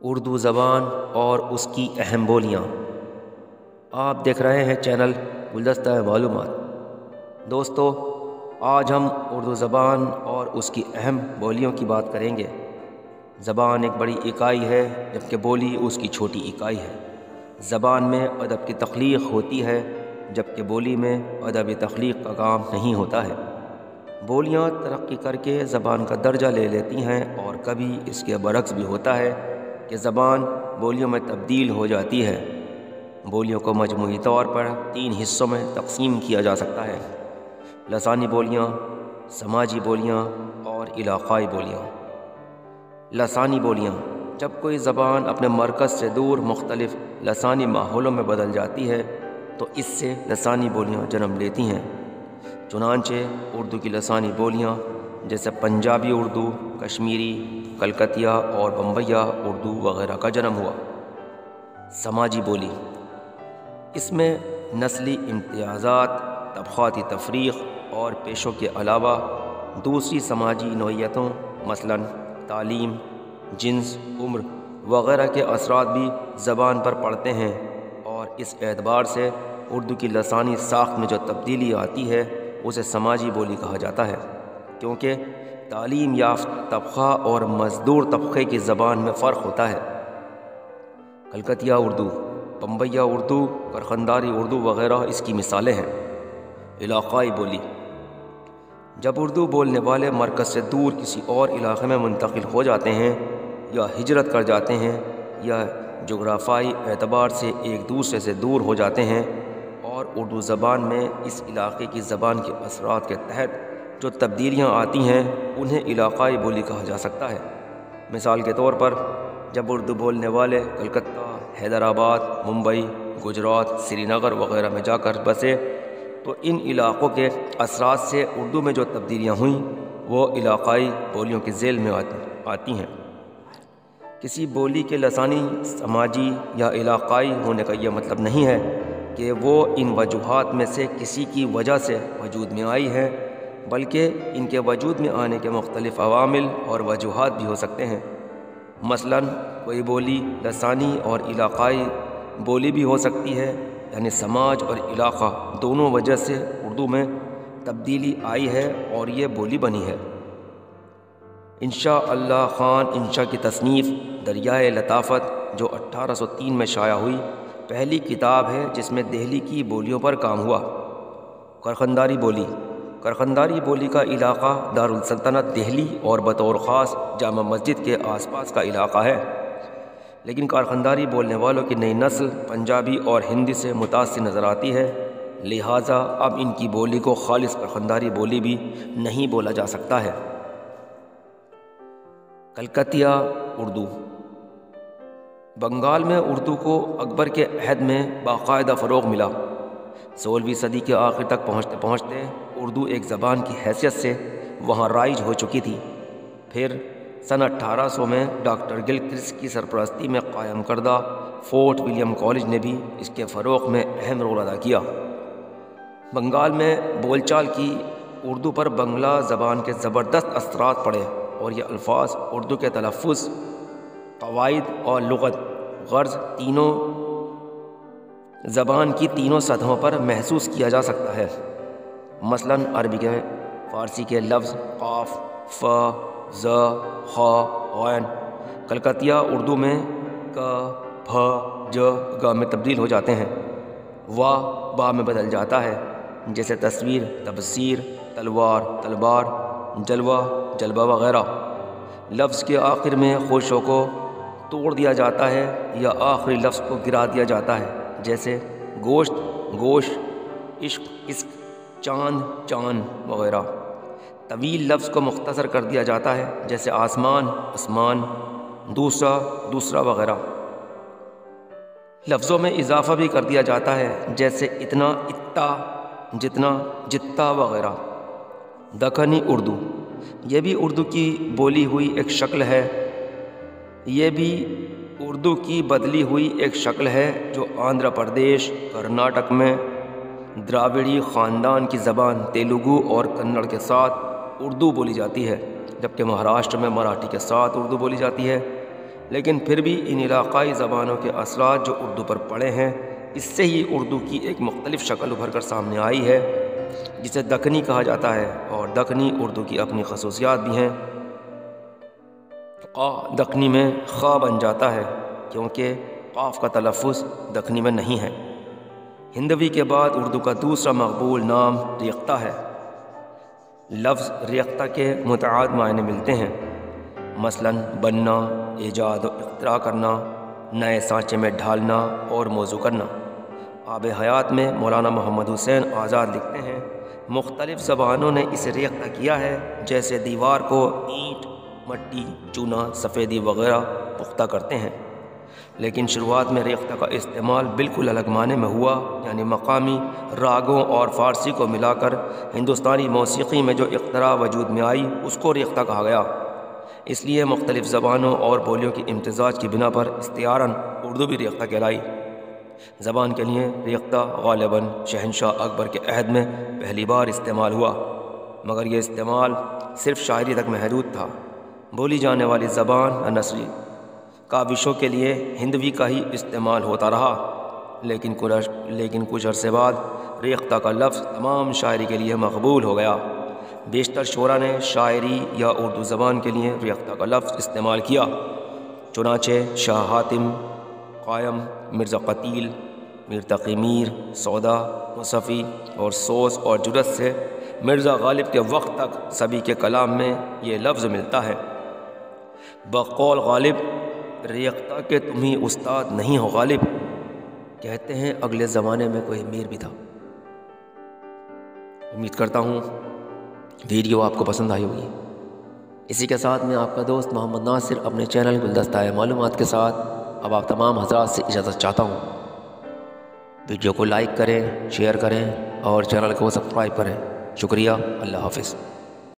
اردو زبان اور اس کی اہم بولیاں۔ آپ دیکھ رہے ہیں چینل گلدستہ معلومات۔ دوستو، آج ہم اردو زبان اور اس کی اہم بولیوں کی بات کریں گے۔ زبان ایک بڑی اکائی ہے جبکہ بولی اس کی چھوٹی اکائی ہے۔ زبان میں ادب کی تخلیق ہوتی ہے جبکہ بولی میں ادبی تخلیق کا کام نہیں ہوتا ہے۔ بولیاں ترقی کر کے زبان کا درجہ لے لیتی ہیں اور کبھی اس کے برعکس بھی ہوتا ہے کہ زبان بولیوں میں تبدیل ہو جاتی ہے۔ بولیوں کو مجموعی طور پر 3 حصوں میں تقسیم کیا جا سکتا ہے: لسانی بولیاں، سماجی بولیاں اور علاقائی بولیاں۔ لسانی بولیاں: جب کوئی زبان اپنے مرکز سے دور مختلف لسانی ماحولوں میں بدل جاتی ہے تو اس سے لسانی بولیاں جنم لیتی ہیں۔ چنانچہ اردو کی لسانی بولیاں جیسے پنجابی اردو، کشمیری، کلکتیا اور بمبئیا اردو وغیرہ کا جنم ہوا۔ سماجی بولی: اس میں نسلی امتیازات، طبقاتی تفریق اور پیشوں کے علاوہ دوسری سماجی نوعیتوں مثلاً تعلیم، جنس، عمر وغیرہ کے اثرات بھی زبان پر پڑتے ہیں، اور اس اعتبار سے اردو کی لسانی ساخت میں جو تبدیلی آتی ہے اسے سماجی بولی کہا جاتا ہے، کیونکہ تعلیم یافتہ طبقہ اور مزدور طبقے کی زبان میں فرق ہوتا ہے۔ کلکتیا اردو، بمبئیا اردو، کرخنداری اردو وغیرہ اس کی مثالیں ہیں۔ علاقائی بولی: جب اردو بولنے والے مرکز سے دور کسی اور علاقے میں منتقل ہو جاتے ہیں یا ہجرت کر جاتے ہیں یا جغرافیائی اعتبار سے ایک دوسرے سے دور ہو جاتے ہیں اور اردو زبان میں اس علاقے کی زبان کے اثرات کے تحت جو تبدیلیاں آتی ہیں انہیں علاقائی بولی کہا جا سکتا ہے۔ مثال کے طور پر جب اردو بولنے والے کلکتہ، حیدرآباد، ممبئی، گجرات، سری نگر وغیرہ میں جا کر بسے تو ان علاقوں کے اثرات سے اردو میں جو تبدیلیاں ہوئیں وہ علاقائی بولیوں کے ذیل میں آتی ہیں۔ کسی بولی کے لسانی، سماجی یا علاقائی ہونے کا یہ مطلب نہیں ہے کہ وہ ان وجوہات میں سے کسی کی وجہ سے وجود میں آئی ہے، بلکہ ان کے وجود میں آنے کے مختلف عوامل اور وجوہات بھی ہو سکتے ہیں۔ مثلاً کوئی بولی لسانی اور علاقائی بولی بھی ہو سکتی ہے، یعنی سماج اور علاقہ دونوں وجہ سے اردو میں تبدیلی آئی ہے اور یہ بولی بنی ہے۔ انشاء اللہ خان انشا کی تصنیف دریائے لطافت جو 1803 میں شائع ہوئی، پہلی کتاب ہے جس میں دہلی کی بولیوں پر کام ہوا۔ کرخنداری بولی: کرخنداری بولی کا علاقہ دارالسلطنت دہلی اور بطور خاص جامع مسجد کے آس پاس کا علاقہ ہے، لیکن کارخنداری بولنے والوں کی نئی نسل پنجابی اور ہندی سے متاثر نظر آتی ہے، لہٰذا اب ان کی بولی کو خالص کرخنداری بولی بھی نہیں بولا جا سکتا ہے۔ کلکتیا اردو: بنگال میں اردو کو اکبر کے عہد میں باقاعدہ فروغ ملا۔ 16ویں صدی کے آخر تک پہنچتے پہنچتے اردو ایک زبان کی حیثیت سے وہاں رائج ہو چکی تھی۔ پھر سن 1800 میں ڈاکٹر گلکرسٹ کی سرپرستی میں قائم کردہ فورٹ ولیم کالج نے بھی اس کے فروغ میں اہم رول ادا کیا۔ بنگال میں بول چال کی اردو پر بنگلہ زبان کے زبردست اثرات پڑے اور یہ الفاظ اردو کے تلفظ، قواعد اور لغت غرض تینوں زبان کی تینوں سطحوں پر محسوس کیا جا سکتا ہے۔ مثلاً عربی کے فارسی کے لفظ قاف، ف، ز، خ، غین کلکتیا اردو میں ک، بھ، ج، گ میں تبدیل ہو جاتے ہیں۔ وا با میں بدل جاتا ہے، جیسے تصویر، تبصیر، تلوار، تلبار، جلوہ، جلبہ وغیرہ۔ لفظ کے آخر میں خشو کو توڑ دیا جاتا ہے یا آخری لفظ کو گرا دیا جاتا ہے، جیسے گوشت، گوش، عشق، عشق، چاند، چاند وغیرہ۔ طویل لفظ کو مختصر کر دیا جاتا ہے، جیسے آسمان، اسمان، دوسرا، دوسرا وغیرہ۔ لفظوں میں اضافہ بھی کر دیا جاتا ہے، جیسے اتنا، اتا، جتنا، جتا وغیرہ۔ دکنی اردو: یہ بھی اردو کی بولی ہوئی ایک شکل ہے، یہ بھی اردو کی بدلی ہوئی ایک شکل ہے جو آندھرا پردیش، کرناٹک میں دراوڑی خاندان کی زبان تیلگو اور کنڑ کے ساتھ اردو بولی جاتی ہے، جبکہ مہاراشٹر میں مراٹھی کے ساتھ اردو بولی جاتی ہے۔ لیکن پھر بھی ان علاقائی زبانوں کے اثرات جو اردو پر پڑے ہیں، اس سے ہی اردو کی ایک مختلف شکل ابھر کر سامنے آئی ہے، جسے دکنی کہا جاتا ہے، اور دکنی اردو کی اپنی خصوصیات بھی ہیں۔ قا دکنی میں خا بن جاتا ہے کیونکہ قاف کا تلفظ دکنی میں نہیں ہے۔ ہندوی کے بعد اردو کا دوسرا مقبول نام ریختہ ہے۔ لفظ ریختہ کے متعدد معنی ملتے ہیں، مثلاً بننا، ایجاد و اختراع کرنا، نئے سانچے میں ڈھالنا اور موضوع کرنا۔ آب حیات میں مولانا محمد حسین آزاد لکھتے ہیں، مختلف زبانوں نے اسے ریختہ کیا ہے، جیسے دیوار کو اینٹ، مٹی، چونا، سفیدی وغیرہ پختہ کرتے ہیں، لیکن شروعات میں ریختہ کا استعمال بالکل الگ معنی میں ہوا، یعنی مقامی راگوں اور فارسی کو ملا کر ہندوستانی موسیقی میں جو اختراع وجود میں آئی اس کو ریختہ کہا گیا۔ اس لیے مختلف زبانوں اور بولیوں کی امتزاج کی بنا پر استعاراً اردو بھی ریختہ کہلائی۔ زبان کے لیے ریختہ غالباً شہنشاہ اکبر کے عہد میں پہلی بار استعمال ہوا، مگر یہ استعمال صرف شاعری تک محدود تھا۔ بولی جانے والی زبان یا نثری کاوشوں کے لیے ہندوی کا ہی استعمال ہوتا رہا، لیکن کچھ عرصے بعد ریختہ کا لفظ تمام شاعری کے لیے مقبول ہو گیا۔ بیشتر شعراء نے شاعری یا اردو زبان کے لیے ریختہ کا لفظ استعمال کیا، چنانچہ شاہ حاتم، قائم، مرزا قتیل، میر تقی میر، سودا، مصفی اور سوس اور جرت سے مرزا غالب کے وقت تک سبھی کے کلام میں یہ لفظ ملتا ہے۔ بقول غالب، ریختہ کہ تم ہی استاد نہیں ہو غالب، کہتے ہیں اگلے زمانے میں کوئی میر بھی تھا۔ امید کرتا ہوں ویڈیو آپ کو پسند آئی ہوگی۔ اسی کے ساتھ میں آپ کا دوست محمد ناصر اپنے چینل گلدستہ معلومات کے ساتھ اب آپ تمام حضرات سے اجازت چاہتا ہوں۔ ویڈیو کو لائک کریں، شیئر کریں اور چینل کو سبسکرائب کریں۔ شکریہ، اللہ حافظ۔